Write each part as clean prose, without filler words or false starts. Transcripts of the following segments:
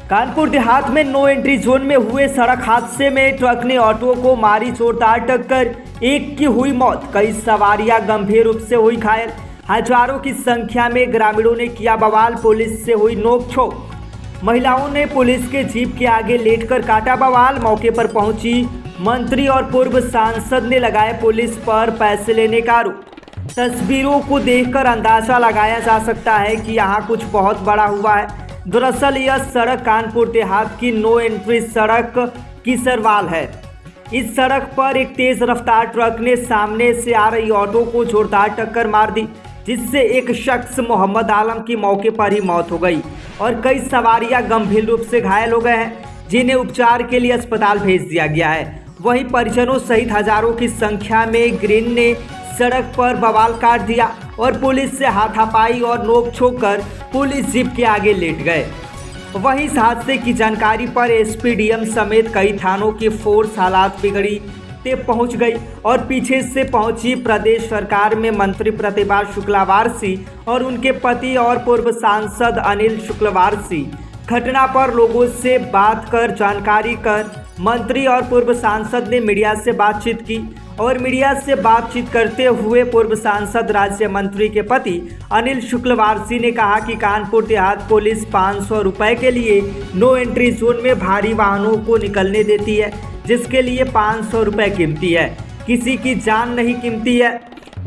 कानपुर देहात में no entry zone में हुए सड़क हादसे में ट्रक ने ऑटो को मारी जोरदार टक्कर, एक की हुई मौत, कई सवारियां गंभीर रूप से हुई घायल। हजारों की संख्या में ग्रामीणों ने किया बवाल, पुलिस से हुई नोकझोंक। महिलाओं ने पुलिस के जीप के आगे लेटकर काटा बवाल। मौके पर पहुंची मंत्री और पूर्व सांसद ने लगाए पुलिस पर पैसे लेने का आरोप। तस्वीरों को देखकर अंदाजा लगाया जा सकता है कि यहाँ कुछ बहुत बड़ा हुआ है। दरअसल यह सड़क कानपुर देहात की नो एंट्री सड़क कीसरवाल है। इस सड़क पर एक तेज रफ्तार ट्रक ने सामने से आ रही ऑटो को जोरदार टक्कर मार दी, जिससे एक शख्स मोहम्मद आलम की मौके पर ही मौत हो गई और कई सवारियां गंभीर रूप से घायल हो गए हैं, जिन्हें उपचार के लिए अस्पताल भेज दिया गया है। वहीं परिजनों सहित हजारों की संख्या में ग्रीन ने सड़क पर बवाल काट दिया और पुलिस से हाथापाई और नोकझोंक कर पुलिस जीप के आगे लेट गए। वहीं इस हादसे की जानकारी पर एसपी डीएम समेत कई थानों की फोर्स हालात बिगड़ी ते पहुंच गई और पीछे से पहुंची प्रदेश सरकार में मंत्री प्रतिभा शुक्लावारसी और उनके पति और पूर्व सांसद अनिल शुक्लावारसी। घटना पर लोगों से बात कर जानकारी कर मंत्री और पूर्व सांसद ने मीडिया से बातचीत की और मीडिया से बातचीत करते हुए पूर्व सांसद राज्य मंत्री के पति अनिल शुक्लावारसी ने कहा कि कानपुर देहात पुलिस 500 रुपए के लिए नो एंट्री जोन में भारी वाहनों को निकलने देती है, जिसके लिए 500 रुपए कीमती है, किसी की जान नहीं कीमती है।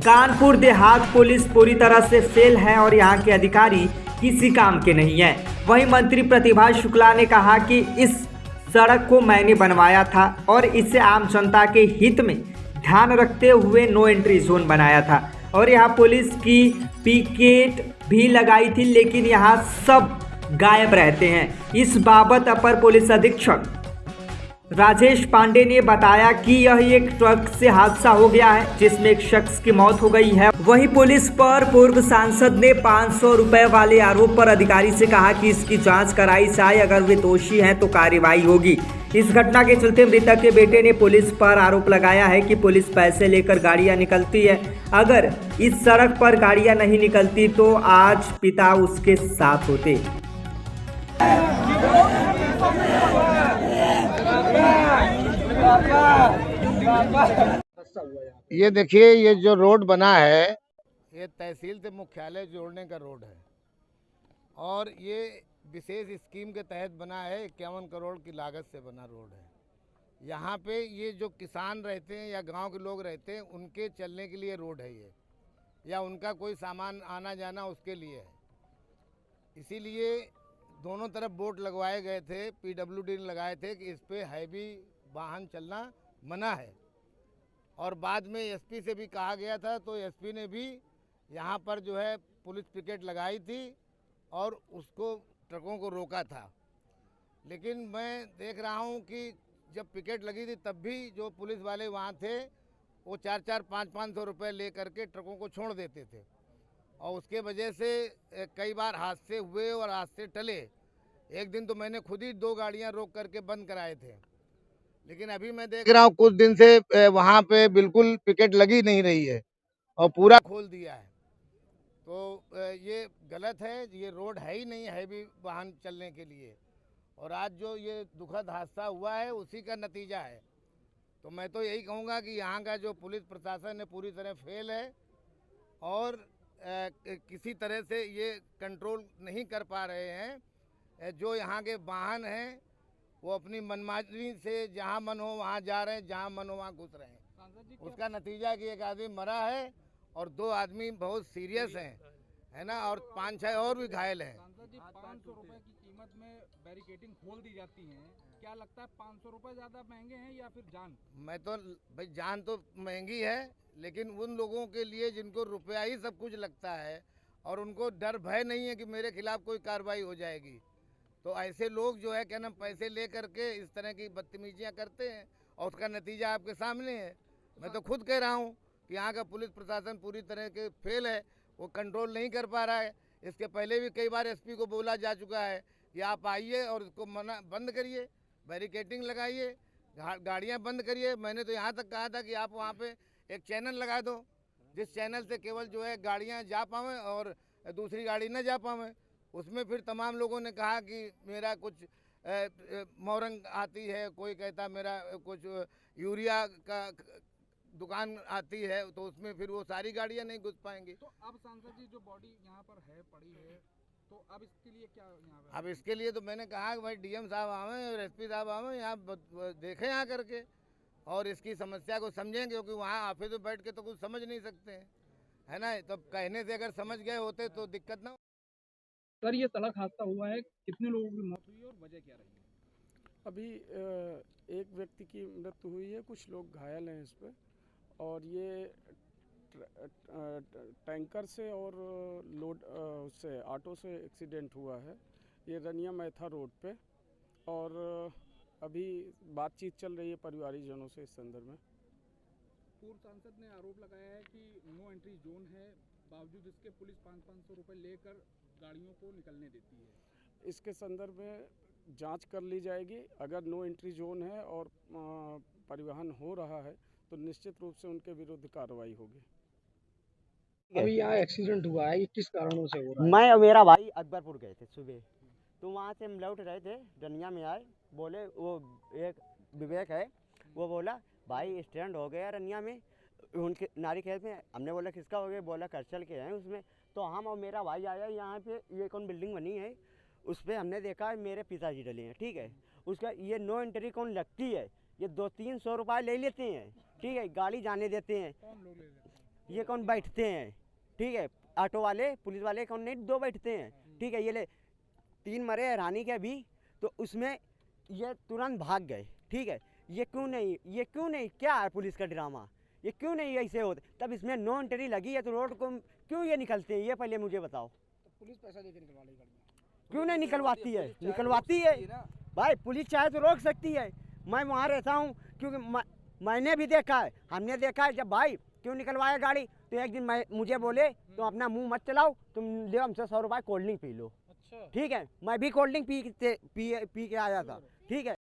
कानपुर देहात पुलिस पूरी तरह से फेल है और यहाँ के अधिकारी किसी काम के नहीं है। वहीं मंत्री प्रतिभा शुक्ला ने कहा कि इस सड़क को मैंने बनवाया था और इसे आम जनता के हित में ध्यान रखते हुए नो एंट्री जोन बनाया था और यहाँ पुलिस की पिकेट भी लगाई थी, लेकिन यहाँ सब गायब रहते हैं। इस बाबत अपर पुलिस अधीक्षक राजेश पांडे ने बताया कि यह एक ट्रक से हादसा हो गया है, जिसमें एक शख्स की मौत हो गई है। वहीं पुलिस पर पूर्व सांसद ने 500 रुपए वाले आरोप पर अधिकारी से कहा कि इसकी जांच कराई जाए, अगर वे दोषी हैं तो कार्रवाई होगी। इस घटना के चलते मृतक के बेटे ने पुलिस पर आरोप लगाया है कि पुलिस पैसे लेकर गाड़ियां निकलती है, अगर इस सड़क पर गाड़ियां नहीं निकलती तो आज पिता उसके साथ होते। ये देखिए, ये जो रोड बना है ये तहसील से मुख्यालय जोड़ने का रोड है और ये विशेष स्कीम के तहत बना है। 51 करोड़ की लागत से बना रोड है। यहाँ पे ये जो किसान रहते हैं या गांव के लोग रहते हैं, उनके चलने के लिए रोड है ये, या उनका कोई सामान आना जाना उसके लिए है। इसीलिए दोनों तरफ बोर्ड लगवाए गए थे, पीडब्ल्यूडी ने लगाए थे कि इस पे हैवी वाहन चलना मना है। और बाद में एसपी से भी कहा गया था, तो एसपी ने भी यहाँ पर जो है पुलिस पिकेट लगाई थी और उसको ट्रकों को रोका था। लेकिन मैं देख रहा हूँ कि जब पिकेट लगी थी तब भी जो पुलिस वाले वहाँ थे वो 4-4, 500 रुपये ले करके ट्रकों को छोड़ देते थे और उसके वजह से कई बार हादसे हुए और हादसे टले। एक दिन तो मैंने खुद ही 2 गाड़ियाँ रोक करके बंद कराए थे, लेकिन अभी मैं देख रहा हूँ कुछ दिन से वहाँ पे बिल्कुल पिकेट लगी नहीं रही है और पूरा खोल दिया है। तो ये गलत है, ये रोड है ही नहीं हैवी वाहन चलने के लिए। और आज जो ये दुखद हादसा हुआ है उसी का नतीजा है। तो मैं तो यही कहूँगा कि यहाँ का जो पुलिस प्रशासन है पूरी तरह फेल है और किसी तरह से ये कंट्रोल नहीं कर पा रहे हैं। जो यहाँ के वाहन हैं वो अपनी मनमानी से जहाँ मन हो वहाँ जा रहे हैं, जहाँ मन हो वहाँ घुस रहे हैं। उसका नतीजा कि एक आदमी मरा है और 2 आदमी बहुत सीरियस हैं, है ना, और 5-6 और भी घायल हैं। 500 रुपए की कीमत में बैरिकेडिंग खोल दी जाती है, क्या लगता है 500 रुपए ज़्यादा महंगे हैं या फिर जान? मैं तो भाई जान तो महंगी है, लेकिन उन लोगों के लिए जिनको रुपया ही सब कुछ लगता है और उनको डर भय नहीं है कि मेरे खिलाफ कोई कार्रवाई हो जाएगी, तो ऐसे लोग जो है क्या नाम पैसे ले करके इस तरह की बदतमीजियाँ करते हैं और उसका नतीजा आपके सामने है। मैं तो खुद कह रहा हूँ कि यहाँ का पुलिस प्रशासन पूरी तरह के फेल है, वो कंट्रोल नहीं कर पा रहा है। इसके पहले भी कई बार एसपी को बोला जा चुका है कि आप आइए और इसको मना बंद करिए, बैरिकेडिंग लगाइए, गाड़ियाँ बंद करिए। मैंने तो यहाँ तक कहा था कि आप वहाँ पे एक चैनल लगा दो, जिस चैनल से केवल जो है गाड़ियाँ जा पावें और दूसरी गाड़ी न जा पावें। उसमें फिर तमाम लोगों ने कहा कि मेरा कुछ मोरंग आती है, कोई कहता मेरा कुछ यूरिया का दुकान आती है, तो उसमें फिर वो सारी गाड़ियां नहीं घुस पाएंगी। तो अब सांसद जी जो बॉडी यहाँ पर है पड़ी है, तो अब इसके लिए क्या यहाँ पे? अब इसके लिए तो मैंने कहा कि भाई डीएम साहब आवे और एसपी साहब आवे, यहाँ देखें यहाँ करके और इसकी समस्या को समझें, क्योंकि वहाँ ऑफिस में बैठ के तो कुछ समझ नहीं सकते हैं, है ना। तो कहने से अगर समझ गए होते तो दिक्कत ना। सर ये सड़क हादसा हुआ है, कितने लोगों की मौत हुई है और वजह क्या रही है? अभी एक व्यक्ति की मृत्यु हुई है, कुछ लोग घायल हैं इस पे। और ये टैंकर से और लोड उससे ऑटो से एक्सीडेंट हुआ है। ये रनिया मैथा रोड पे, और अभी बातचीत चल रही है परिवारीजनों से इस संदर्भ में। पूर्व सांसद ने आरोप लगाया है कि नो एंट्री जोन है, बावजूद इसके पुलिस 500-500 रुपये लेकर गाड़ियों को निकलने देती है। इसके संदर्भ में जांच कर ली जाएगी। अगर नो एंट्री जोन है और परिवहन हो रहा है तो निश्चित रूप से उनके विरुद्ध कार्रवाई होगी। अभी यहाँ एक्सीडेंट हुआ है, ये किस कारणों से हो रहा है? मैं और मेरा भाई अकबरपुर गए थे सुबह, तो वहाँ से हम लौट रहे थे, डनिया में आए, बोले वो एक विवेक है, वो बोला भाई स्टैंड हो गया रनिया में, उनके नारी खेत में। हमने बोला किसका हो गया? बोला करचल के हैं उसमें। तो हम और मेरा भाई आया यहाँ पे, ये कौन बिल्डिंग बनी है, उस पर हमने देखा मेरे पिताजी डले हैं, ठीक है। उसका ये नो एंट्री कौन लगती है, ये 200-300 रुपये ले लेते हैं, ठीक है, गाड़ी जाने देते हैं। कौन लोग ले लेते हैं? ये कौन बैठते हैं, ठीक है, ऑटो वाले, पुलिस वाले कौन नहीं, 2 बैठते हैं, ठीक है। ये ले 3 मरे हैरानी के भी, तो उसमें ये तुरंत भाग गए, ठीक है। ये क्यों नहीं, क्या है पुलिस का ड्रामा, ये क्यों नहीं ऐसे होते? तब इसमें नो एंट्री लगी है तो रोड को क्यों ये निकलते हैं, ये पहले मुझे बताओ। तो पुलिस पैसा देकर निकलवा लेगी गाड़ी, क्यों नहीं निकलवाती है? निकलवाती है भाई, पुलिस चाहे तो रोक सकती है। मैं वहाँ रहता हूँ, क्योंकि मैंने भी देखा है, हमने देखा है। जब भाई क्यों निकलवाया गाड़ी, तो एक दिन मुझे बोले तुम अपना मुंह मत चलाओ, तुम ले हमसे 100 रुपये कोल्ड ड्रिंक पी लो। अच्छा, ठीक है, मैं भी कोल्ड ड्रिंक पी के आया था, ठीक है।